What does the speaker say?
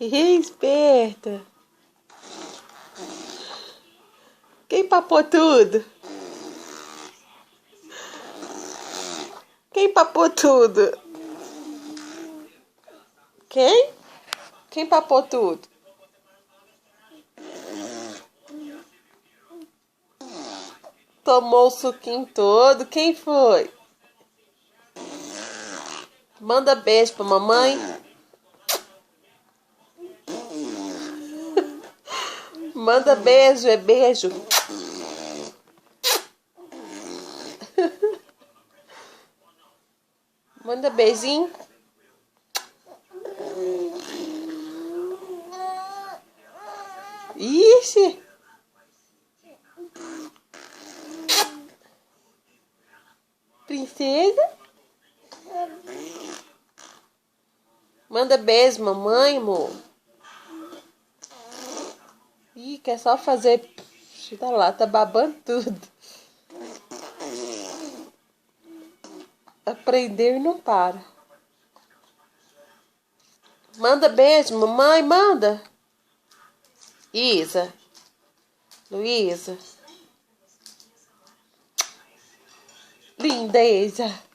Esperta. Quem papou tudo? Quem papou tudo? Quem? Quem papou tudo? Tomou o suquinho todo. Quem foi? Manda beijo pra mamãe. Manda beijo, é beijo. Manda beijinho. Ixi. Princesa. Manda beijo, mamãe, amor. Ih, quer só fazer... Tá lá, tá babando tudo. Aprender e não para. Manda beijo, mamãe, manda. Isa. Luísa. Linda, Isa.